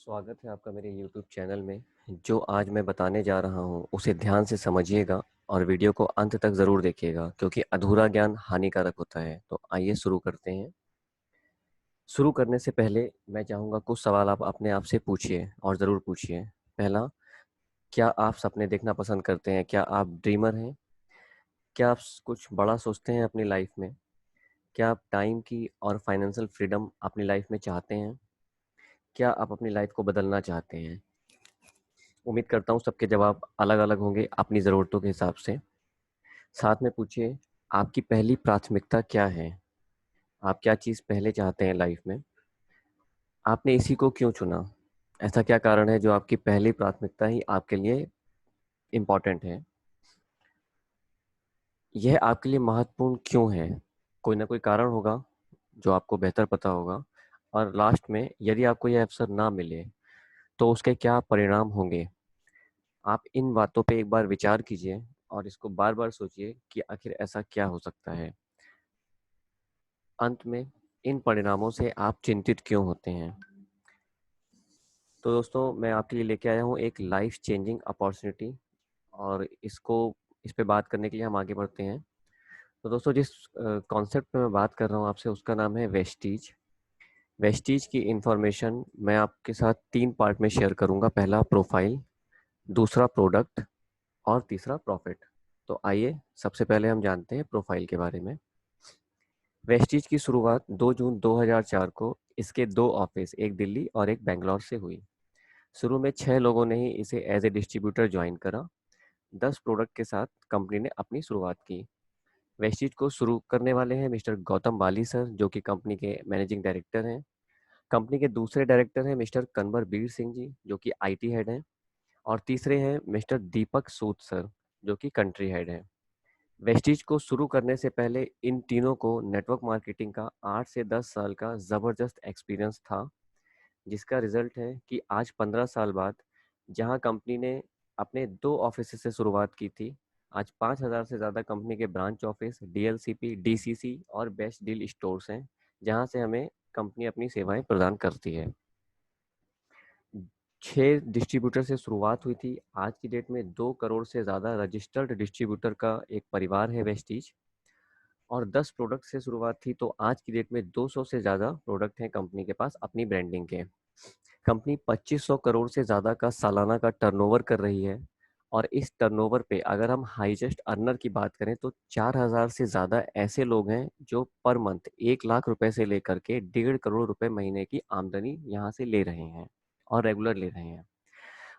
स्वागत है आपका मेरे YouTube चैनल में। जो आज मैं बताने जा रहा हूँ उसे ध्यान से समझिएगा और वीडियो को अंत तक ज़रूर देखिएगा क्योंकि अधूरा ज्ञान हानिकारक होता है। तो आइए शुरू करते हैं। शुरू करने से पहले मैं चाहूँगा कुछ सवाल आप अपने आप से पूछिए और ज़रूर पूछिए। पहला, क्या आप सपने देखना पसंद करते हैं? क्या आप ड्रीमर हैं? क्या आप कुछ बड़ा सोचते हैं अपनी लाइफ में? क्या आप टाइम की और फाइनेंशियल फ्रीडम अपनी लाइफ में चाहते हैं? क्या आप अपनी लाइफ को बदलना चाहते हैं? उम्मीद करता हूँ सबके जवाब अलग-अलग होंगे अपनी ज़रूरतों के हिसाब से। साथ में पूछिए, आपकी पहली प्राथमिकता क्या है? आप क्या चीज़ पहले चाहते हैं लाइफ में? आपने इसी को क्यों चुना? ऐसा क्या कारण है जो आपकी पहली प्राथमिकता ही आपके लिए इम्पोर्टेंट है? यह आपके लिए महत्वपूर्ण क्यों है? कोई ना कोई कारण होगा जो आपको बेहतर पता होगा। और लास्ट में, यदि आपको यह अवसर ना मिले तो उसके क्या परिणाम होंगे? आप इन बातों पे एक बार विचार कीजिए और इसको बार-बार सोचिए कि आखिर ऐसा क्या हो सकता है? अंत में, इन परिणामों से आप चिंतित क्यों होते हैं? तो दोस्तों, मैं आपके लिए लेके आया हूँ एक लाइफ चेंजिंग अपॉर्चुनिटी और इस पे बात करने के लिए हम आगे बढ़ते हैं। तो दोस्तों, जिस कॉन्सेप्ट पे मैं बात कर रहा हूँ आपसे, उसका नाम है वेस्टीज। वेस्टीज की इंफॉर्मेशन मैं आपके साथ 3 पार्ट में शेयर करूँगा। पहला प्रोफाइल, दूसरा प्रोडक्ट और तीसरा प्रॉफिट। तो आइए सबसे पहले हम जानते हैं प्रोफाइल के बारे में। वेस्टीज की शुरुआत 2 जून 2004 को इसके 2 ऑफिस, एक दिल्ली और एक बेंगलोर से हुई। शुरू में 6 लोगों ने ही इसे एज ए डिस्ट्रीब्यूटर ज्वाइन करा। 10 प्रोडक्ट के साथ कंपनी ने अपनी शुरुआत की। वेस्टीज को शुरू करने वाले हैं मिस्टर गौतम बाली सर, जो कि कंपनी के मैनेजिंग डायरेक्टर हैं। कंपनी के दूसरे डायरेक्टर हैं मिस्टर कन्वर बीर सिंह जी, जो कि आईटी हेड हैं। और तीसरे हैं मिस्टर दीपक सूद सर, जो कि कंट्री हेड हैं। वेस्टीज को शुरू करने से पहले इन तीनों को नेटवर्क मार्केटिंग का 8 से 10 साल का ज़बरदस्त एक्सपीरियंस था, जिसका रिजल्ट है कि आज 15 साल बाद, जहां कंपनी ने अपने 2 ऑफिस से शुरुआत की थी, आज 5,000 से ज़्यादा कंपनी के ब्रांच ऑफिस, डीएलसीपी, डीसीसी और बेस्ट डील स्टोर्स हैं, जहां से हमें कंपनी अपनी सेवाएं प्रदान करती है। 6 डिस्ट्रीब्यूटर से शुरुआत हुई थी। आज की डेट में 2 करोड़ से ज़्यादा रजिस्टर्ड डिस्ट्रीब्यूटर का एक परिवार है वेस्टीज। और 10 प्रोडक्ट से शुरुआत थी, तो आज की डेट में 200 से ज़्यादा प्रोडक्ट हैं कंपनी के पास अपनी ब्रांडिंग के। कंपनी 2500 करोड़ से ज़्यादा का सालाना का टर्नओवर कर रही है। और इस टर्नओवर पे अगर हम हाईएस्ट अर्नर की बात करें तो 4000 से ज़्यादा ऐसे लोग हैं जो पर मंथ 1 लाख रुपए से लेकर के 1.5 करोड़ रुपए महीने की आमदनी यहाँ से ले रहे हैं और रेगुलर ले रहे हैं।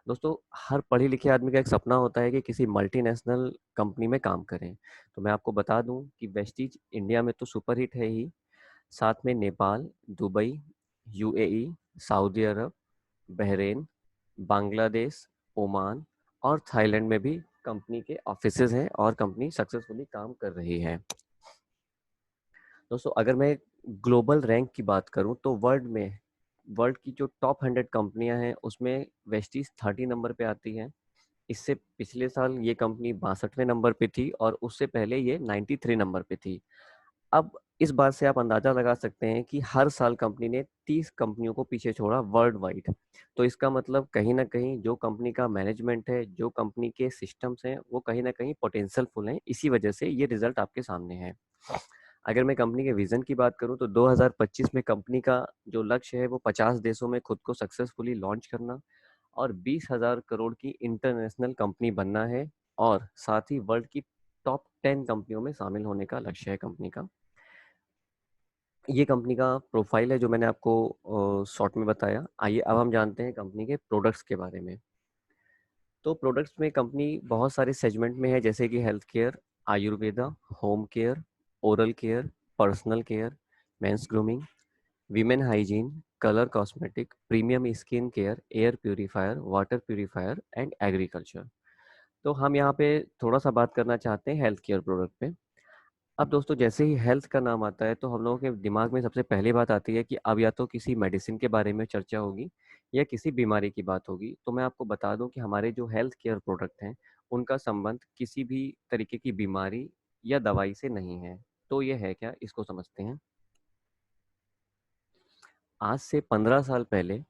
दोस्तों, हर पढ़े लिखे आदमी का एक सपना होता है कि किसी मल्टीनेशनल कंपनी में काम करें। तो मैं आपको बता दूं कि वेस्टीज इंडिया में तो सुपर हिट है ही, साथ में नेपाल, दुबई, यूएई, सऊदी अरब, बहरीन, बांग्लादेश, ओमान और थाईलैंड में भी कंपनी के ऑफिसेज हैं और कंपनी सक्सेसफुली काम कर रही है। दोस्तों, अगर मैं ग्लोबल रैंक की बात करूं तो वर्ल्ड की जो टॉप 100 कंपनियां हैं उसमें वेस्टीज 30 नंबर पे आती है। इससे पिछले साल ये कंपनी 62वें नंबर पे थी और उससे पहले ये 93 नंबर पे थी। अब इस बात से आप अंदाजा लगा सकते हैं कि हर साल कंपनी ने 30 कंपनियों को पीछे छोड़ा वर्ल्ड वाइड। तो इसका मतलब कहीं ना कहीं जो कंपनी का मैनेजमेंट है, जो कंपनी के सिस्टम्स हैं, वो कहीं ना कहीं पोटेंशियल फुल हैं। इसी वजह से ये रिजल्ट आपके सामने है। अगर मैं कंपनी के विजन की बात करूं तो 2025 में कंपनी का जो लक्ष्य है वो 50 देशों में खुद को सक्सेसफुली लॉन्च करना और 20,000 करोड़ की इंटरनेशनल कंपनी बनना है। और साथ ही वर्ल्ड की टॉप 10 कंपनियों में शामिल होने का लक्ष्य है कंपनी का। ये कंपनी का प्रोफाइल है जो मैंने आपको शॉर्ट में बताया। आइए अब हम जानते हैं कंपनी के प्रोडक्ट्स के बारे में। तो प्रोडक्ट्स में कंपनी बहुत सारे सेगमेंट में है, जैसे कि health care, Ayurveda, home care, oral care, personal care, mains grooming, women hygiene, colour cosmetic, premium skin care, air purifier, water purifier and agriculture. तो हम यहाँ पे थोड़ा सा बात करना चाहते हैं हेल्थ केयर प्रोडक्ट पे। अब दोस्तों, जैसे ही हेल्थ का नाम आता है तो हम लोगों के दिमाग में सबसे पहली बात आती है कि अब या तो किसी मेडिसिन के बारे में चर्चा होगी या किसी बीमारी की बात होगी। तो मैं आपको बता दूं कि हमारे जो हेल्थ केयर प्रोडक्ट हैं उनका संबंध किसी भी तरीके की बीमारी या दवाई से नहीं है। तो ये है क्या, इसको समझते हैं। आज से 15 साल पहले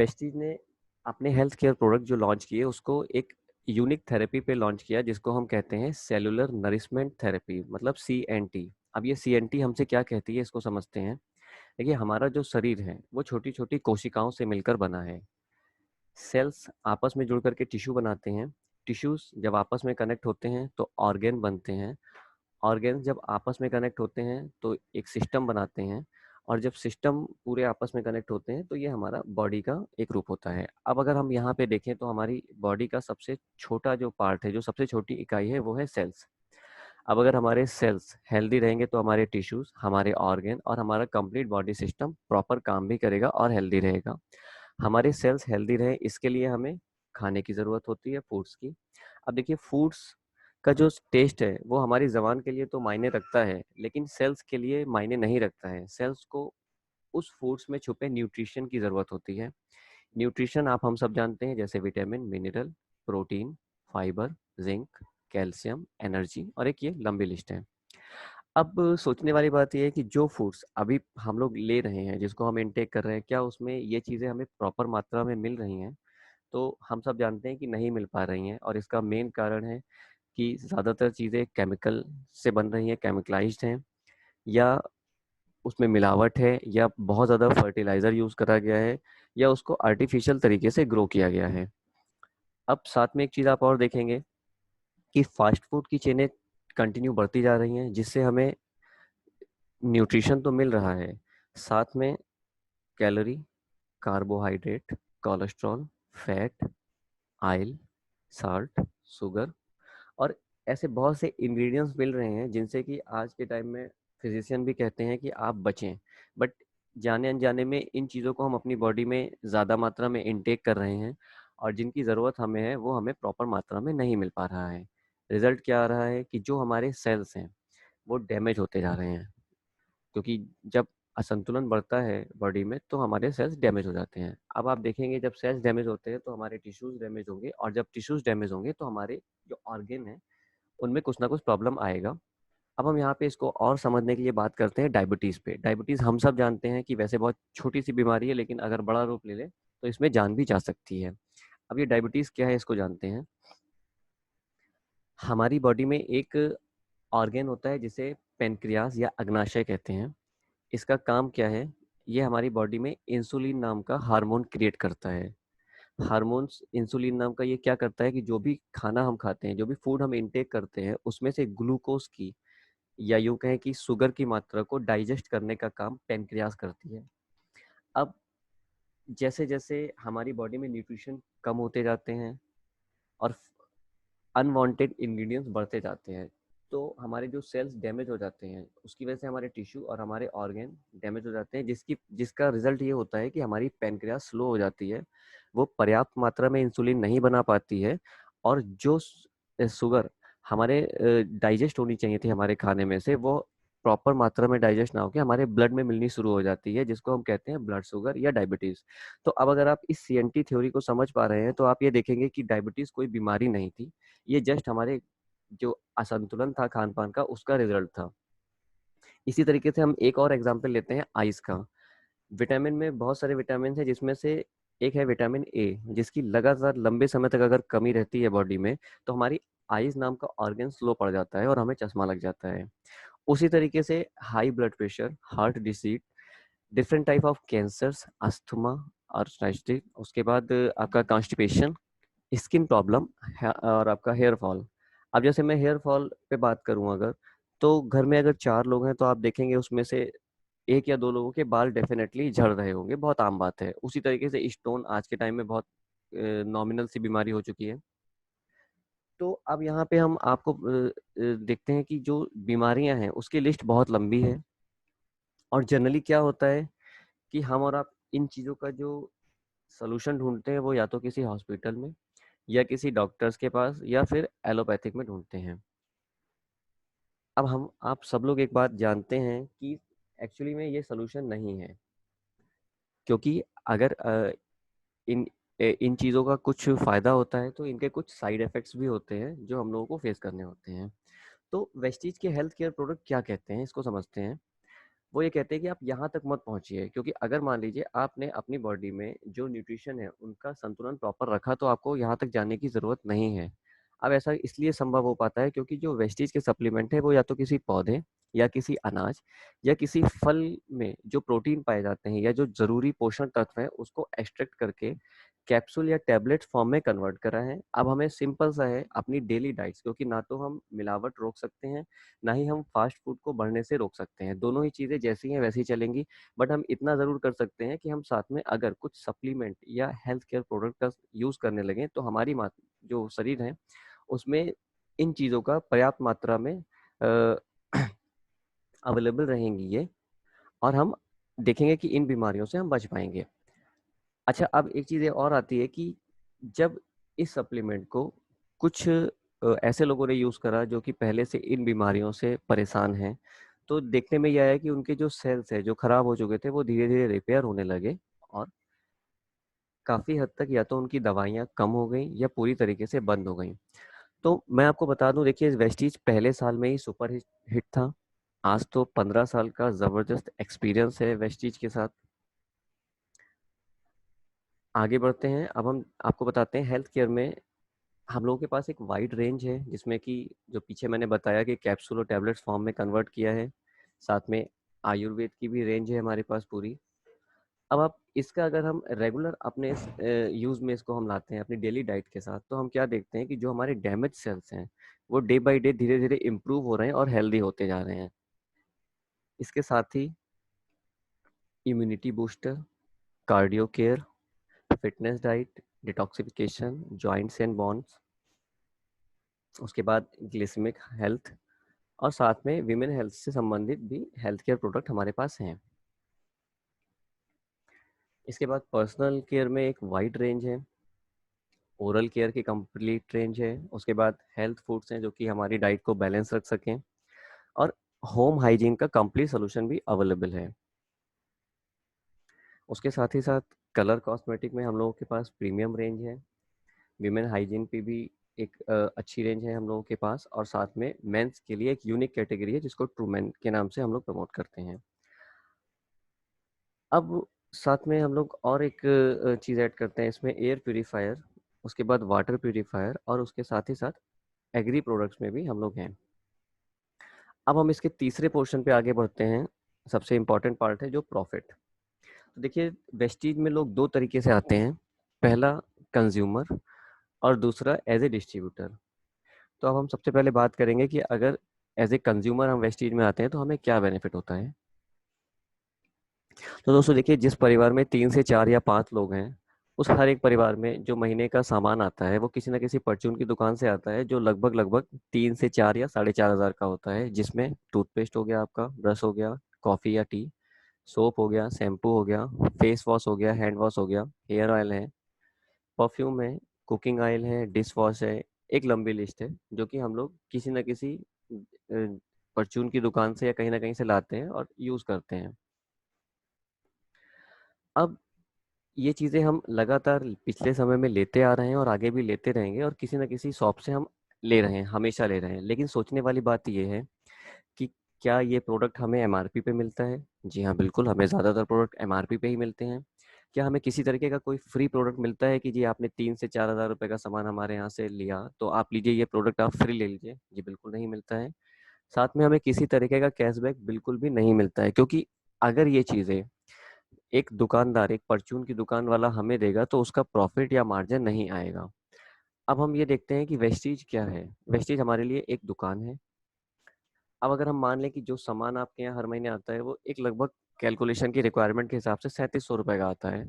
वेस्टीज ने अपने हेल्थ केयर प्रोडक्ट जो लॉन्च किए उसको एक यूनिक थेरेपी पे लॉन्च किया, जिसको हम कहते हैं सेलुलर नरिशमेंट थेरेपी, मतलब CNT। अब ये CNT हमसे क्या कहती है, इसको समझते हैं। देखिए, हमारा जो शरीर है वो छोटी छोटी कोशिकाओं से मिलकर बना है। सेल्स आपस में जुड़ करके टिश्यू बनाते हैं। टिश्यूज जब आपस में कनेक्ट होते हैं तो ऑर्गेन बनते हैं। ऑर्गेन्स जब आपस में कनेक्ट होते हैं तो एक सिस्टम बनाते हैं। और जब सिस्टम पूरे आपस में कनेक्ट होते हैं तो ये हमारा बॉडी का एक रूप होता है। अब अगर हम यहाँ पे देखें तो हमारी बॉडी का सबसे छोटा जो पार्ट है, जो सबसे छोटी इकाई है, वो है सेल्स। अब अगर हमारे सेल्स हेल्दी रहेंगे तो हमारे टिश्यूज, हमारे ऑर्गेन और हमारा कंप्लीट बॉडी सिस्टम प्रॉपर काम भी करेगा और हेल्दी रहेगा। हमारे सेल्स हेल्दी रहे, इसके लिए हमें खाने की ज़रूरत होती है, फूड्स की। अब देखिए, फूड्स का जो टेस्ट है वो हमारी ज़बान के लिए तो मायने रखता है, लेकिन सेल्स के लिए मायने नहीं रखता है। सेल्स को उस फूड्स में छुपे न्यूट्रिशन की ज़रूरत होती है। न्यूट्रिशन आप हम सब जानते हैं, जैसे vitamin, mineral, protein, fibre, zinc, calcium, energy, और एक ये लंबी लिस्ट है। अब सोचने वाली बात ये है कि जो फूड्स अभी हम लोग ले रहे हैं, जिसको हम इनटेक कर रहे हैं, क्या उसमें ये चीज़ें हमें प्रॉपर मात्रा में मिल रही हैं? तो हम सब जानते हैं कि नहीं मिल पा रही हैं, और इसका मेन कारण है कि ज़्यादातर चीज़ें केमिकल से बन रही हैं, केमिकलाइज्ड हैं, या उसमें मिलावट है, या बहुत ज़्यादा फर्टिलाइज़र यूज़ करा गया है, या उसको आर्टिफिशियल तरीके से ग्रो किया गया है। अब साथ में एक चीज़ आप और देखेंगे कि फास्ट फूड की चेनें कंटिन्यू बढ़ती जा रही हैं, जिससे हमें न्यूट्रिशन तो मिल रहा है, साथ में calorie, carbohydrate, cholesterol, fat, oil, salt, sugar, और ऐसे बहुत से इंग्रेडिएंट्स मिल रहे हैं जिनसे कि आज के टाइम में फिजिशियन भी कहते हैं कि आप बचें। बट जाने अनजाने में इन चीज़ों को हम अपनी बॉडी में ज़्यादा मात्रा में इनटेक कर रहे हैं, और जिनकी ज़रूरत हमें है वो हमें प्रॉपर मात्रा में नहीं मिल पा रहा है। रिजल्ट क्या आ रहा है कि जो हमारे सेल्स हैं वो डैमेज होते जा रहे हैं, क्योंकि जब असंतुलन बढ़ता है बॉडी में तो हमारे सेल्स डैमेज हो जाते हैं। अब आप देखेंगे, जब सेल्स डैमेज होते हैं तो हमारे टिश्यूज डैमेज होंगे, और जब टिश्यूज डैमेज होंगे तो हमारे जो ऑर्गेन है उनमें कुछ ना कुछ प्रॉब्लम आएगा। अब हम यहाँ पे इसको और समझने के लिए बात करते हैं डायबिटीज़ पे। डायबिटीज़ हम सब जानते हैं कि वैसे बहुत छोटी सी बीमारी है, लेकिन अगर बड़ा रूप ले ले तो इसमें जान भी जा सकती है। अब ये डायबिटीज़ क्या है, इसको जानते हैं। हमारी बॉडी में एक ऑर्गेन होता है जिसे पेनक्रियास या अग्नाशय कहते हैं। इसका काम क्या है? ये हमारी बॉडी में इंसुलिन नाम का हार्मोन क्रिएट करता है। हार्मोन्स, इंसुलिन नाम का, ये क्या करता है कि जो भी खाना हम खाते हैं, जो भी फूड हम इनटेक करते हैं, उसमें से ग्लूकोज की, या यूं कहें कि शुगर की मात्रा को डाइजेस्ट करने का काम पेनक्रियास करती है। अब जैसे जैसे हमारी बॉडी में न्यूट्रिशन कम होते जाते हैं और अनवांटेड इंग्रेडिएंट्स बढ़ते जाते हैं, तो हमारे जो सेल्स डैमेज हो जाते हैं, उसकी वजह से हमारे टिश्यू और हमारे ऑर्गन डैमेज हो जाते हैं, जिसका रिजल्ट ये होता है कि हमारी पेनक्रियास स्लो हो जाती है। वो पर्याप्त मात्रा में इंसुलिन नहीं बना पाती है, और जो शुगर हमारे डाइजेस्ट होनी चाहिए थी हमारे खाने में से, वो प्रॉपर मात्रा में डाइजेस्ट ना होकर हमारे ब्लड में मिलनी शुरू हो जाती है, जिसको हम कहते हैं ब्लड शुगर या डायबिटीज़। तो अब अगर आप इस CNT थ्योरी को समझ पा रहे हैं तो आप ये देखेंगे कि डायबिटीज़ कोई बीमारी नहीं थी, ये जस्ट हमारे जो असंतुलन था खान पान का, उसका रिजल्ट था। इसी तरीके से हम एक और एग्जांपल लेते हैं आइस का। विटामिन में बहुत सारे विटामिन हैं, जिसमें से एक है विटामिन ए, जिसकी लगातार लंबे समय तक अगर कमी रहती है बॉडी में तो हमारी आइज नाम का ऑर्गन स्लो पड़ जाता है और हमें चश्मा लग जाता है। उसी तरीके से high blood pressure, heart disease, different type of cancers, asthma, arthritis, उसके बाद आपका कॉन्स्टिपेशन, स्किन प्रॉब्लम और आपका हेयर फॉल। अब जैसे मैं हेयर फॉल पे बात करूं, अगर तो घर में अगर 4 लोग हैं तो आप देखेंगे उसमें से 1 या 2 लोगों के बाल डेफिनेटली झड़ रहे होंगे, बहुत आम बात है। उसी तरीके से स्टोन आज के टाइम में बहुत नॉमिनल सी बीमारी हो चुकी है। तो अब यहाँ पे हम आपको देखते हैं कि जो बीमारियां हैं उसकी लिस्ट बहुत लंबी है, और जनरली क्या होता है कि हम और आप इन चीज़ों का जो सॉल्यूशन ढूंढते हैं वो या तो किसी हॉस्पिटल में, या किसी डॉक्टर्स के पास, या फिर एलोपैथिक में ढूंढते हैं। अब हम आप सब लोग एक बात जानते हैं कि एक्चुअली में ये सॉल्यूशन नहीं है, क्योंकि अगर इन इन चीज़ों का कुछ फ़ायदा होता है तो इनके कुछ साइड इफ़ेक्ट्स भी होते हैं जो हम लोगों को फेस करने होते हैं। तो वेस्टीज के हेल्थ केयर प्रोडक्ट क्या कहते हैं, इसको समझते हैं। वो ये कहते हैं कि आप यहाँ तक मत पहुँचिए, क्योंकि अगर मान लीजिए आपने अपनी बॉडी में जो न्यूट्रिशन है उनका संतुलन प्रॉपर रखा तो आपको यहाँ तक जाने की ज़रूरत नहीं है। अब ऐसा इसलिए संभव हो पाता है क्योंकि जो वेस्टीज के सप्लीमेंट है वो या तो किसी पौधे या किसी अनाज या किसी फल में जो प्रोटीन पाए जाते हैं या जो ज़रूरी पोषण तत्व हैं उसको एक्सट्रैक्ट करके कैप्सूल या टैबलेट फॉर्म में कन्वर्ट करा है। अब हमें सिंपल सा है अपनी डेली डाइट्स, क्योंकि ना तो हम मिलावट रोक सकते हैं ना ही हम फास्ट फूड को बढ़ने से रोक सकते हैं, दोनों ही चीज़ें जैसी हैं वैसी ही चलेंगी। बट हम इतना ज़रूर कर सकते हैं कि हम साथ में अगर कुछ सप्लीमेंट या हेल्थ केयर प्रोडक्ट का यूज़ करने लगें तो हमारी जो शरीर है उसमें इन चीज़ों का पर्याप्त मात्रा में अवेलेबल रहेंगी ये, और हम देखेंगे कि इन बीमारियों से हम बच पाएंगे। अच्छा, अब एक चीज़ ये और आती है कि जब इस सप्लीमेंट को कुछ ऐसे लोगों ने यूज़ करा जो कि पहले से इन बीमारियों से परेशान हैं, तो देखने में यह आया कि उनके जो सेल्स हैं जो खराब हो चुके थे वो धीरे धीरे रिपेयर होने लगे, और काफ़ी हद तक या तो उनकी दवाइयाँ कम हो गई या पूरी तरीके से बंद हो गई। तो मैं आपको बता दूं, देखिए वेस्टीज पहले साल में ही सुपर हिट था। आज तो 15 साल का ज़बरदस्त एक्सपीरियंस है वेस्टीज के साथ। आगे बढ़ते हैं, अब हम आपको बताते हैं हेल्थ केयर में हम लोगों के पास एक वाइड रेंज है, जिसमें कि जो पीछे मैंने बताया कि कैप्सूल और टैबलेट्स फॉर्म में कन्वर्ट किया है, साथ में आयुर्वेद की भी रेंज है हमारे पास पूरी। अब आप इसका अगर हम रेगुलर अपने यूज़ में इसको हम लाते हैं अपनी डेली डाइट के साथ, तो हम क्या देखते हैं कि जो हमारे डैमेज सेल्स हैं वो डे बाय डे धीरे धीरे इम्प्रूव हो रहे हैं और हेल्दी होते जा रहे हैं। इसके साथ ही immunity booster, cardio care, fitness diet, detoxification, joints and bones, उसके बाद ग्लिसमिक हेल्थ, और साथ में विमेन हेल्थ से संबंधित भी हेल्थ केयर प्रोडक्ट हमारे पास हैं। इसके बाद पर्सनल केयर में एक वाइड रेंज है, ओरल केयर की कंप्लीट रेंज है, उसके बाद हेल्थ फूड्स हैं जो कि हमारी डाइट को बैलेंस रख सकें, और होम हाइजीन का कंप्लीट सोल्यूशन भी अवेलेबल है। उसके साथ ही साथ कलर कॉस्मेटिक में हम लोगों के पास प्रीमियम रेंज है, विमेन हाइजीन पे भी एक अच्छी रेंज है हम लोगों के पास, और साथ में मेंस के लिए एक यूनिक कैटेगरी है जिसको ट्रू मेन के नाम से हम लोग प्रमोट करते हैं। अब साथ में हम लोग और एक चीज़ ऐड करते हैं इसमें, एयर प्यूरीफायर, उसके बाद वाटर प्यूरीफायर, और उसके साथ ही साथ एग्री प्रोडक्ट्स में भी हम लोग हैं। अब हम इसके तीसरे पोर्शन पे आगे बढ़ते हैं, सबसे इम्पोर्टेंट पार्ट है जो प्रॉफिट। तो देखिए वेस्टीज में लोग दो तरीके से आते हैं, पहला कंज्यूमर और दूसरा एज ए डिस्ट्रीब्यूटर। तो अब हम सबसे पहले बात करेंगे कि अगर एज ए कंज्यूमर हम वेस्टीज में आते हैं तो हमें क्या बेनिफिट होता है। तो दोस्तों देखिए, जिस परिवार में 3 से 4 या 5 लोग हैं, उस हर एक परिवार में जो महीने का सामान आता है वो किसी न किसी परचून की दुकान से आता है, जो लगभग लगभग 3 से 4 या 4,500 का होता है, जिसमें टूथपेस्ट हो गया, आपका ब्रश हो गया, कॉफ़ी या टी, सोप हो गया, शैम्पू हो गया, फेस वॉश हो गया, हैंड वॉश हो गया, हेयर ऑयल है, परफ्यूम है, कुकिंग ऑयल है, डिश वॉश है, एक लंबी लिस्ट है जो कि हम लोग किसी न किसी परचून की दुकान से या कहीं ना कहीं से लाते हैं और यूज़ करते हैं। अब ये चीज़ें हम लगातार पिछले समय में लेते आ रहे हैं और आगे भी लेते रहेंगे, और किसी न किसी शॉप से हम ले रहे हैं, हमेशा ले रहे हैं। लेकिन सोचने वाली बात ये है कि क्या ये प्रोडक्ट हमें एमआरपी पे मिलता है? जी हाँ, बिल्कुल, हमें ज़्यादातर प्रोडक्ट एमआरपी पे ही मिलते हैं। क्या हमें किसी तरीके का कोई फ्री प्रोडक्ट मिलता है कि जी आपने 3 से 4 हज़ार रुपये का सामान हमारे यहाँ से लिया तो आप लीजिए ये प्रोडक्ट आप फ्री ले लीजिए? जी बिल्कुल नहीं मिलता है। साथ में हमें किसी तरीके का कैशबैक बिल्कुल भी नहीं मिलता है, क्योंकि अगर ये चीज़ें एक दुकानदार, एक परचून की दुकान वाला हमें देगा तो उसका प्रॉफिट या मार्जिन नहीं आएगा। अब हम ये देखते हैं कि वेस्टीज क्या है। वेस्टीज हमारे लिए एक दुकान है। अब अगर हम मान लें कि जो सामान आपके यहाँ हर महीने आता है वो एक लगभग कैलकुलेशन की रिक्वायरमेंट के हिसाब से 3700 रुपये का आता है,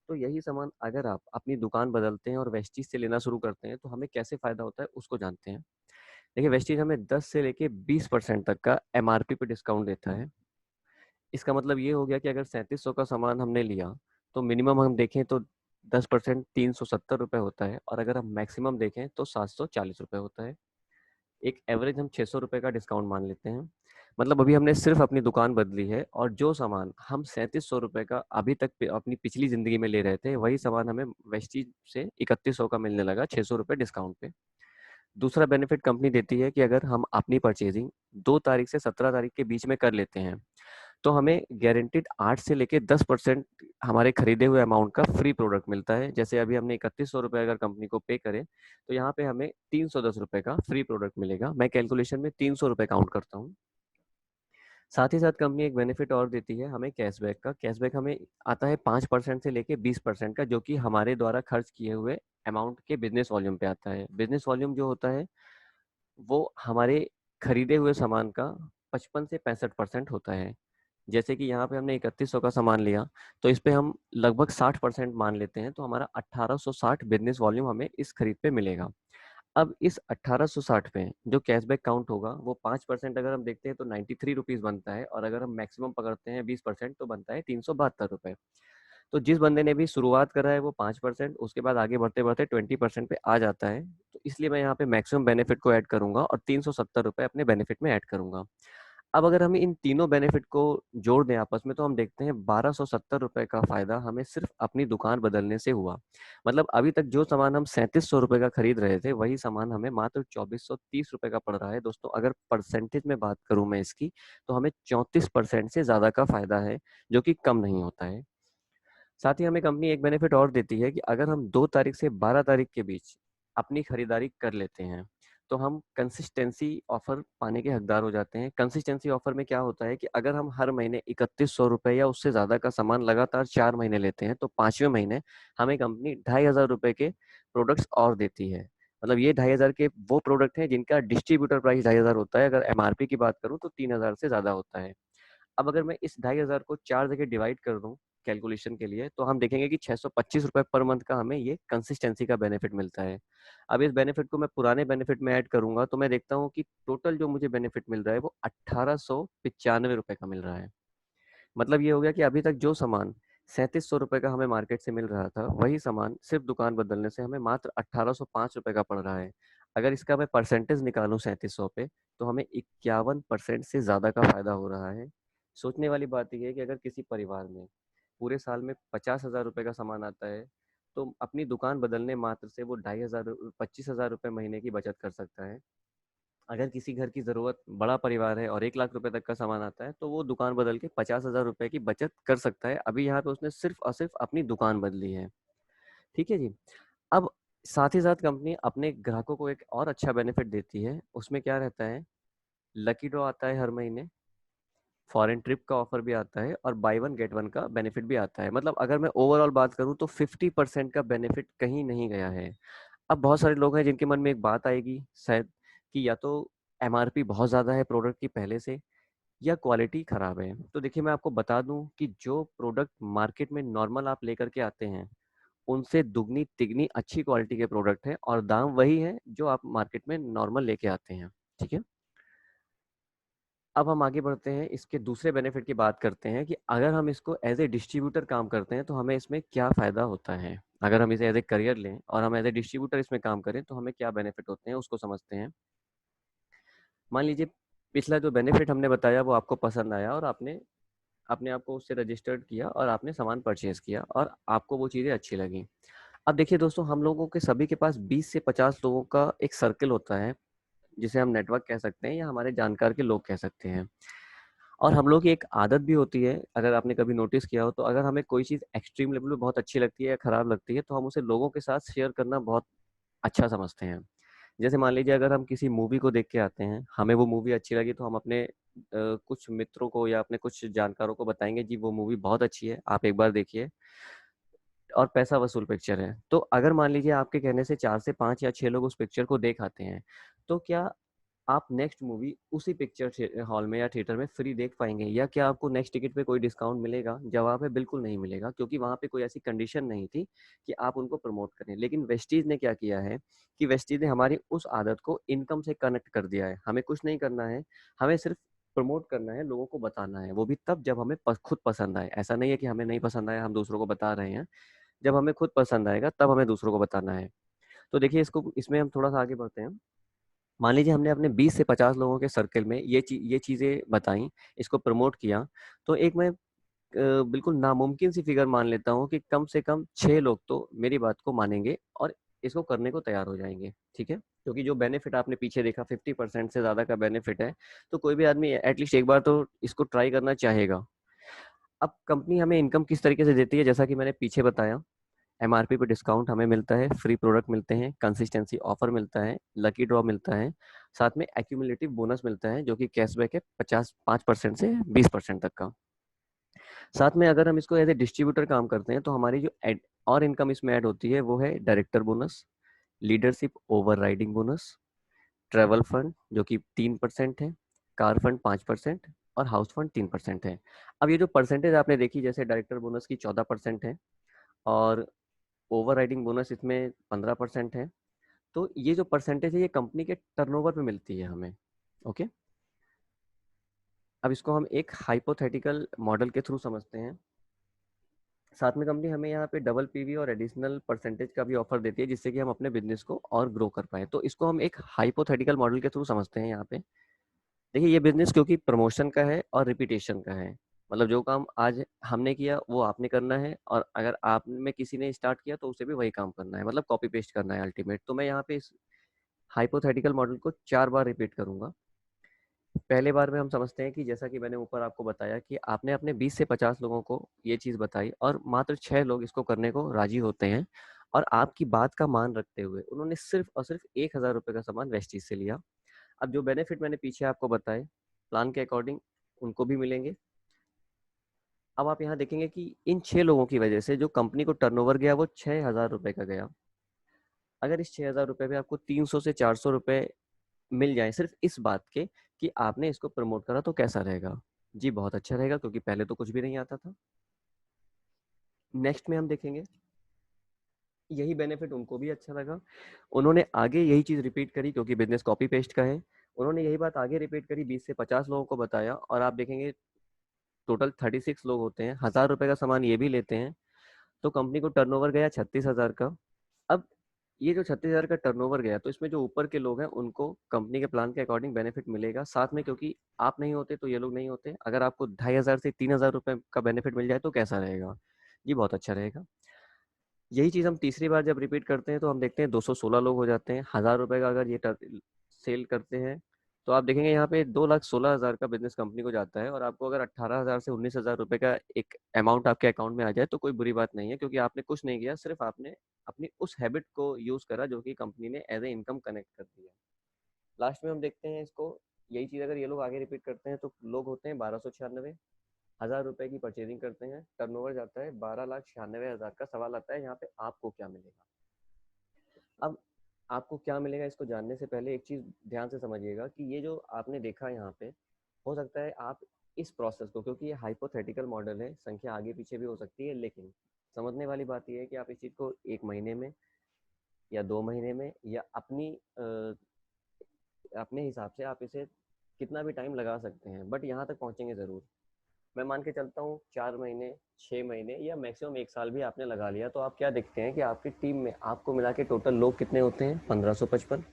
तो यही सामान अगर आप अपनी दुकान बदलते हैं और वेस्टीज से लेना शुरू करते हैं तो हमें कैसे फ़ायदा होता है उसको जानते हैं। देखिए वेस्टीज हमें 10 से लेके 20% तक का एमआरपी पे डिस्काउंट देता है। इसका मतलब ये हो गया कि अगर 3700 का सामान हमने लिया तो मिनिमम हम देखें तो 10% 370 रुपये होता है, और अगर हम मैक्सिमम देखें तो 740 रुपये होता है। एक एवरेज हम 600 रुपये का डिस्काउंट मान लेते हैं। मतलब अभी हमने सिर्फ अपनी दुकान बदली है, और जो सामान हम 3700 रुपये का अभी तक अपनी पिछली ज़िंदगी में ले रहे थे वही सामान हमें वेस्टीज से 3100 का मिलने लगा, 600 रुपये डिस्काउंट पे। दूसरा बेनिफिट कंपनी देती है कि अगर हम अपनी परचेजिंग 2 तारीख से 17 तारीख के बीच में कर लेते हैं तो हमें गारंटीड 8 से लेके 10% हमारे खरीदे हुए अमाउंट का फ्री प्रोडक्ट मिलता है। जैसे अभी हमने 3100 रुपये अगर कंपनी को पे करें तो यहाँ पे हमें 310 रुपये का फ्री प्रोडक्ट मिलेगा। मैं कैलकुलेशन में 300 रुपये काउंट करता हूँ। साथ ही साथ कंपनी एक बेनिफिट और देती है हमें कैशबैक का। कैशबैक हमें आता है 5% से लेके 20% का, जो कि हमारे द्वारा खर्च किए हुए अमाउंट के बिजनेस वॉल्यूम पे आता है। बिजनेस वॉल्यूम जो होता है वो हमारे खरीदे हुए सामान का 55 से 65% होता है। जैसे कि यहाँ पे हमने 3100 का सामान लिया तो इस पे हम लगभग 60% मान लेते हैं, तो हमारा 1860 बिजनेस वॉल्यूम हमें इस खरीद पे मिलेगा। अब इस 1860 पे जो कैशबैक काउंट होगा वो 5% अगर हम देखते हैं तो 93 रुपीज़ बनता है, और अगर हम मैक्सिमम पकड़ते हैं 20% तो बनता है 372 रुपये। तो जिस बंदे ने भी शुरुआत करा है वो 5%, उसके बाद आगे बढ़ते बढ़ते 20% पे आ जाता है। तो इसलिए मैं यहाँ पे मैक्सिमम बेनिफिट को ऐड करूंगा और 370 रुपये अपने बेनिफिट में ऐड करूंगा। अब अगर हम इन तीनों बेनिफिट को जोड़ दें आपस में तो हम देखते हैं 1270 रुपये का फायदा हमें सिर्फ अपनी दुकान बदलने से हुआ। मतलब अभी तक जो सामान हम 3700 रुपये का खरीद रहे थे वही सामान हमें मात्र 2430 रुपये का पड़ रहा है। दोस्तों अगर परसेंटेज में बात करूं मैं इसकी, तो हमें 34% से ज़्यादा का फायदा है, जो कि कम नहीं होता है। साथ ही हमें कंपनी एक बेनिफिट और देती है कि अगर हम 2 तारीख से 12 तारीख के बीच अपनी खरीदारी कर लेते हैं तो हम कंसिस्टेंसी ऑफर पाने के हकदार हो जाते हैं। कंसिस्टेंसी ऑफर में क्या होता है कि अगर हम हर महीने 3100 रुपये या उससे ज़्यादा का सामान लगातार 4 महीने लेते हैं तो 5वें महीने हमें कंपनी 2500 रुपये के प्रोडक्ट्स और देती है। मतलब ये 2500 के वो प्रोडक्ट हैं जिनका डिस्ट्रीब्यूटर प्राइस 2500 होता है। अगर एमआरपी की बात करूँ तो 3000 से ज़्यादा होता है। अब अगर मैं इस 2500 को 4 जगह डिवाइड कर दूं कैलकुलेशन के लिए तो हम देखेंगे कि 625 रुपये पर मंथ का हमें ये कंसिस्टेंसी का बेनिफिट मिलता है। अब इस बेनिफिट को मैं पुराने बेनिफिट में ऐड करूंगा तो मैं देखता हूँ कि टोटल जो मुझे बेनिफिट मिल रहा है वो 1895 रुपये का मिल रहा है। मतलब ये हो गया कि अभी तक जो सामान 3700 रुपये का हमें मार्केट से मिल रहा था वही सामान सिर्फ दुकान बदलने से हमें मात्र 1805 रुपये का पड़ रहा है। अगर इसका मैं परसेंटेज निकालूं 3700 पे तो हमें 51% से ज़्यादा का फायदा हो रहा है। सोचने वाली बात यह है कि अगर किसी परिवार में पूरे साल में 50,000 रुपये का सामान आता है तो अपनी दुकान बदलने मात्र से वो 2500 25,000 रुपये महीने की बचत कर सकता है। अगर किसी घर की ज़रूरत बड़ा परिवार है और 1 लाख रुपए तक का सामान आता है तो वो दुकान बदल के 50,000 रुपये की बचत कर सकता है। अभी यहाँ पे उसने सिर्फ और सिर्फ अपनी दुकान बदली है। ठीक है जी। अब साथ ही साथ कंपनी अपने ग्राहकों को एक और अच्छा बेनिफिट देती है। उसमें क्या रहता है, लकी ड्रॉ आता है हर महीने, फॉरेन ट्रिप का ऑफर भी आता है और बाय वन गेट वन का बेनिफिट भी आता है। मतलब अगर मैं ओवरऑल बात करूँ तो 50% का बेनिफिट कहीं नहीं गया है। अब बहुत सारे लोग हैं जिनके मन में एक बात आएगी शायद कि या तो एमआरपी बहुत ज़्यादा है प्रोडक्ट की पहले से या क्वालिटी ख़राब है। तो देखिए मैं आपको बता दूं कि जो प्रोडक्ट मार्केट में नॉर्मल आप लेकर के आते हैं उनसे दुगनी तिगनी अच्छी क्वालिटी के प्रोडक्ट हैं और दाम वही है जो आप मार्केट में नॉर्मल लेके आते हैं। ठीक है। अब हम आगे बढ़ते हैं, इसके दूसरे बेनिफिट की बात करते हैं कि अगर हम इसको एज ए डिस्ट्रीब्यूटर काम करते हैं तो हमें इसमें क्या फ़ायदा होता है। अगर हम इसे एज ए करियर लें और हम एज ए डिस्ट्रीब्यूटर इसमें काम करें तो हमें क्या बेनिफिट होते हैं उसको समझते हैं। मान लीजिए पिछला जो बेनिफिट हमने बताया वो आपको पसंद आया और आपने अपने आप को उससे रजिस्टर्ड किया और आपने सामान परचेज किया और आपको वो चीज़ें अच्छी लगी। अब देखिए दोस्तों, हम लोगों के सभी के पास 20 से 50 लोगों का एक सर्कल होता है जिसे हम नेटवर्क कह सकते हैं या हमारे जानकार के लोग कह सकते हैं। और हम लोग की एक आदत भी होती है, अगर आपने कभी नोटिस किया हो तो अगर हमें कोई चीज़ एक्सट्रीम लेवल पे बहुत अच्छी लगती है या खराब लगती है तो हम उसे लोगों के साथ शेयर करना बहुत अच्छा समझते हैं। जैसे मान लीजिए अगर हम किसी मूवी को देख के आते हैं, हमें वो मूवी अच्छी लगी तो हम अपने कुछ मित्रों को या अपने कुछ जानकारों को बताएंगे जी वो मूवी बहुत अच्छी है, आप एक बार देखिए। और पैसा वसूल पिक्चर है। तो अगर मान लीजिए आपके कहने से 4 से 5 या 6 लोग उस पिक्चर को देख आते हैं, तो क्या आप नेक्स्ट मूवी उसी पिक्चर हॉल में या थिएटर में फ्री देख पाएँगे? या क्या आपको नेक्स्ट टिकट पे कोई डिस्काउंट मिलेगा? जवाब है बिल्कुल नहीं मिलेगा, क्योंकि वहाँ पे कोई ऐसी कंडीशन नहीं थी कि आप उनको प्रमोट करें। लेकिन वेस्टीज़ ने क्या किया है कि वेस्टीज़ ने हमारी उस आदत को इनकम से कनेक्ट कर दिया है। हमें कुछ नहीं करना है, हमें सिर्फ प्रमोट करना है, लोगों को बताना है, वो भी तब जब हमें खुद पसंद आए। ऐसा नहीं है कि हमें नहीं पसंद आया, हम दूसरों को बता रहे हैं। जब हमें खुद पसंद आएगा तब हमें दूसरों को बताना है। तो देखिए इसको इसमें हम थोड़ा-सा आगे बढ़ते हैं। मान लीजिए हमने अपने 20 से 50 लोगों के सर्कल में ये चीज़ें बताई, इसको प्रमोट किया, तो एक मैं बिल्कुल नामुमकिन सी फिगर मान लेता हूँ कि कम से कम 6 लोग तो मेरी बात को मानेंगे और इसको करने को तैयार हो जाएँगे। ठीक है? क्योंकि जो बेनिफिट आपने पीछे देखा 50% से ज़्यादा का बेनिफिट है, तो कोई भी आदमी एटलीस्ट एक बार तो इसको ट्राई करना चाहेगा। अब कंपनी हमें इनकम किस तरीके से देती है, जैसा कि मैंने पीछे बताया, एमआरपी पे डिस्काउंट हमें मिलता है, फ्री प्रोडक्ट मिलते हैं, कंसिस्टेंसी ऑफर मिलता है, लकी ड्रॉ मिलता है, साथ में एक्यूमुलेटिव बोनस मिलता है जो कि कैशबैक है 5% से 20% तक का। साथ में अगर हम इसको एज ए डिस्ट्रीब्यूटर काम करते हैं तो हमारी जो और इनकम इसमें ऐड होती है वो है director bonus, leadership over riding bonus, travel fund जो कि 3% है, कार फंड 5% और हाउस फंड 3% है। अब ये जो परसेंटेज आपने देखी, जैसे डायरेक्टर बोनस की 14% है और ओवर राइडिंग बोनस इसमें 15% है, तो ये जो परसेंटेज है ये कंपनी के टर्नओवर पे मिलती है हमें। ओके, अब इसको हम एक हाइपोथेटिकल मॉडल के थ्रू समझते हैं। साथ में कंपनी हमें यहाँ पे डबल पीवी और एडिशनल परसेंटेज का भी ऑफर देती है जिससे कि हम अपने बिजनेस को और ग्रो कर पाए। तो इसको हम एक हाइपोथेटिकल मॉडल के थ्रू समझते हैं यहाँ पे। देखिए, ये बिजनेस क्योंकि प्रमोशन का है और रिपीटेशन का है, मतलब जो काम आज हमने किया वो आपने करना है, और अगर आप में किसी ने स्टार्ट किया तो उसे भी वही काम करना है, मतलब कॉपी पेस्ट करना है अल्टीमेट। तो मैं यहाँ पे इस हाइपोथेटिकल मॉडल को 4 बार रिपीट करूंगा। पहले बार में हम समझते हैं कि जैसा कि मैंने ऊपर आपको बताया कि आपने अपने 20 से 50 लोगों को ये चीज़ बताई और मात्र 6 लोग इसको करने को राजी होते हैं, और आपकी बात का मान रखते हुए उन्होंने सिर्फ और सिर्फ 1,000 रुपये का सामान वेस्टीज से लिया। अब जो बेनिफिट मैंने पीछे आपको बताए प्लान के अकॉर्डिंग उनको भी मिलेंगे। अब आप यहाँ देखेंगे कि इन 6 लोगों की वजह से जो कंपनी को टर्नओवर गया वो 6,000 रुपये का गया। अगर इस 6,000 रुपये में आपको 300 से 400 रुपये मिल जाए सिर्फ इस बात के कि आपने इसको प्रमोट करा, तो कैसा रहेगा? जी बहुत अच्छा रहेगा, क्योंकि पहले तो कुछ भी नहीं आता था। नेक्स्ट में हम देखेंगे यही बेनिफिट उनको भी अच्छा लगा, उन्होंने आगे यही चीज़ रिपीट करी, क्योंकि बिजनेस कॉपी पेस्ट का है। उन्होंने यही बात आगे रिपीट करी, 20 से 50 लोगों को बताया, और आप देखेंगे टोटल 36 लोग होते हैं, 1,000 रुपये का सामान ये भी लेते हैं, तो कंपनी को टर्नओवर गया 36,000 का। अब ये जो 36,000 का टर्नओवर गया, तो इसमें जो ऊपर के लोग हैं उनको कंपनी के प्लान के अकॉर्डिंग बेनिफिट मिलेगा, साथ में क्योंकि आप नहीं होते तो ये लोग नहीं होते। अगर आपको 2,500 से 3,000 रुपये का बेनिफिट मिल जाए तो कैसा रहेगा? जी बहुत अच्छा रहेगा। यही चीज़ हम तीसरी बार जब रिपीट करते हैं तो हम देखते हैं 216 लोग हो जाते हैं। 1,000 रुपये का अगर ये सेल करते हैं तो आप देखेंगे यहाँ पे 2,16,000 का बिजनेस कंपनी को जाता है, और आपको अगर 18,000 से 19,000 रुपये का एक अमाउंट आपके अकाउंट में आ जाए तो कोई बुरी बात नहीं है, क्योंकि आपने कुछ नहीं किया, सिर्फ आपने अपनी उस हैबिट को यूज़ करा जो कि कंपनी ने एज ए इनकम कनेक्ट कर दिया। लास्ट में हम देखते हैं इसको, यही चीज़ अगर ये लोग आगे रिपीट करते हैं तो लोग होते हैं 1,296। 1,000 रुपये की परचेजिंग करते हैं, टर्नओवर जाता है 12,96,000 का। सवाल आता है यहाँ पे आपको क्या मिलेगा? अब आपको क्या मिलेगा इसको जानने से पहले एक चीज़ ध्यान से समझिएगा कि ये जो आपने देखा यहाँ पे, हो सकता है आप इस प्रोसेस को, क्योंकि ये हाइपोथेटिकल मॉडल है, संख्या आगे पीछे भी हो सकती है, लेकिन समझने वाली बात ये है कि आप इस चीज़ को 1 महीने में या 2 महीने में या अपने हिसाब से आप इसे कितना भी टाइम लगा सकते हैं, बट यहाँ तक पहुँचेंगे ज़रूर। मैं मान के चलता हूँ 4 महीने, 6 महीने या मैक्सिमम 1 साल भी आपने लगा लिया, तो आप क्या देखते हैं कि आपकी टीम में आपको मिला के टोटल लोग कितने होते हैं? 1,555।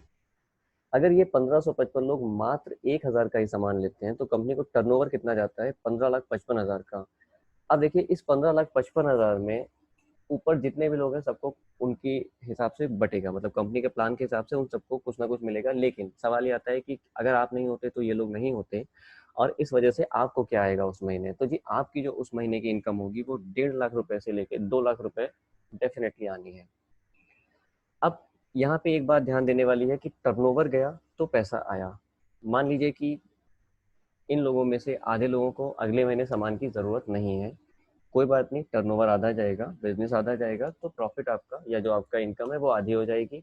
अगर ये 1,555 लोग मात्र 1,000 का ही सामान लेते हैं तो कंपनी को टर्नओवर कितना जाता है? 15,55,000 का। अब देखिए, इस 15,55,000 में ऊपर जितने भी लोग हैं सबको उनकी हिसाब से बटेगा, मतलब कंपनी के प्लान के हिसाब से उन सबको कुछ ना कुछ मिलेगा। लेकिन सवाल ये आता है कि अगर आप नहीं होते तो ये लोग नहीं होते, और इस वजह से आपको क्या आएगा उस महीने? तो जी आपकी जो उस महीने की इनकम होगी वो 1,50,000 रुपए से लेके 2,00,000 रुपए डेफिनेटली आनी है। अब यहाँ पे एक बात ध्यान देने वाली है कि टर्नओवर गया तो पैसा आया। मान लीजिए कि इन लोगों में से आधे लोगों को अगले महीने सामान की ज़रूरत नहीं है, कोई बात नहीं, टर्नओवर आधा जाएगा, बिजनेस आधा जाएगा, तो प्रॉफिट आपका या जो आपका इनकम है वो आधी हो जाएगी।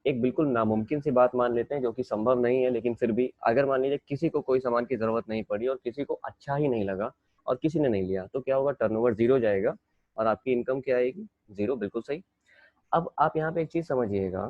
एक बिल्कुल नामुमकिन सी बात मान लेते हैं जो कि संभव नहीं है, लेकिन फिर भी अगर मान लीजिए किसी को कोई सामान की ज़रूरत नहीं पड़ी और किसी को अच्छा ही नहीं लगा और किसी ने नहीं लिया, तो क्या होगा? टर्नओवर ज़ीरो जाएगा और आपकी इनकम क्या आएगी? ज़ीरो, बिल्कुल सही। अब आप यहाँ पे एक चीज़ समझिएगा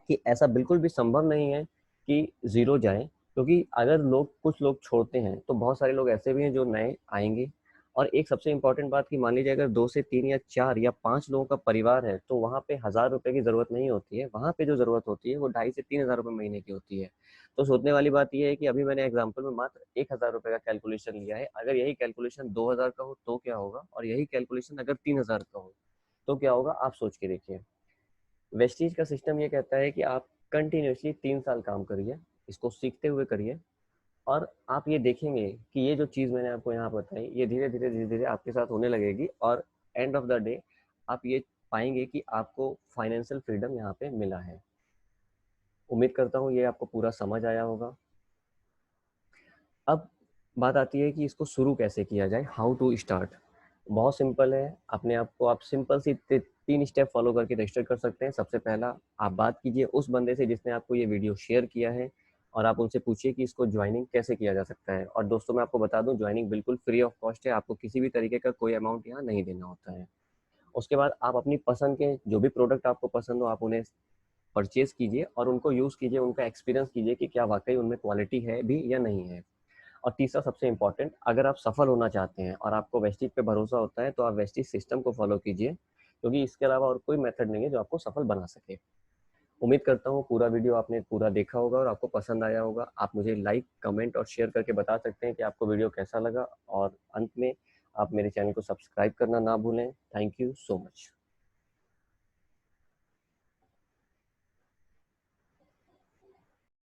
कि ऐसा बिल्कुल भी संभव नहीं है कि ज़ीरो जाए, क्योंकि अगर कुछ लोग छोड़ते हैं तो बहुत सारे लोग ऐसे भी हैं जो नए आएंगे। और एक सबसे इम्पोर्टेंट बात कि मान लीजिए अगर 2 से 3 या 4 या 5 लोगों का परिवार है तो वहाँ पे 1,000 रुपये की ज़रूरत नहीं होती है, वहाँ पे जो ज़रूरत होती है वो 2,500 से 3,000 रुपये महीने की होती है। तो सोचने वाली बात ये है कि अभी मैंने एग्जाम्पल में मात्र 1,000 रुपये का कैलकुलेशन लिया है, अगर यही कैलकुलेशन 2,000 का हो तो क्या होगा, और यही कैलकुलेशन अगर 3,000 का हो तो क्या होगा? आप सोच के देखिए। वेस्टीज का सिस्टम ये कहता है कि आप कंटिन्यूसली 3 साल काम करिए, इसको सीखते हुए करिए, और आप ये देखेंगे कि ये जो चीज़ मैंने आपको यहाँ बताई, ये धीरे-धीरे आपके साथ होने लगेगी और एंड ऑफ द डे आप ये पाएँगे कि आपको फाइनेंशियल फ्रीडम यहाँ पे मिला है। उम्मीद करता हूँ ये आपको पूरा समझ आया होगा। अब बात आती है कि इसको शुरू कैसे किया जाए, हाउ टू स्टार्ट। बहुत सिंपल है, अपने आप को आप सिंपल सी 3 स्टेप फॉलो करके रजिस्टर कर सकते हैं। सबसे पहला, आप बात कीजिए उस बंदे से जिसने आपको ये वीडियो शेयर किया है और आप उनसे पूछिए कि इसको ज्वाइनिंग कैसे किया जा सकता है। और दोस्तों मैं आपको बता दूं, ज्वाइनिंग बिल्कुल फ्री ऑफ कॉस्ट है, आपको किसी भी तरीके का कोई अमाउंट यहाँ नहीं देना होता है। उसके बाद आप अपनी पसंद के जो भी प्रोडक्ट आपको पसंद हो, आप उन्हें परचेज कीजिए और उनको यूज़ कीजिए, उनका एक्सपीरियंस कीजिए कि क्या वाकई उनमें क्वालिटी है भी या नहीं है। और तीसरा सबसे इम्पोर्टेंट, अगर आप सफल होना चाहते हैं और आपको वेस्टिज पे भरोसा होता है तो आप वेस्टिज सिस्टम को फॉलो कीजिए, क्योंकि इसके अलावा और कोई मेथड नहीं है जो आपको सफल बना सके। उम्मीद करता हूँ पूरा वीडियो आपने पूरा देखा होगा और आपको पसंद आया होगा। आप मुझे लाइक, कमेंट और शेयर करके बता सकते हैं कि आपको वीडियो कैसा लगा। और अंत में आप मेरे चैनल को सब्सक्राइब करना ना भूलें। Thank you so much.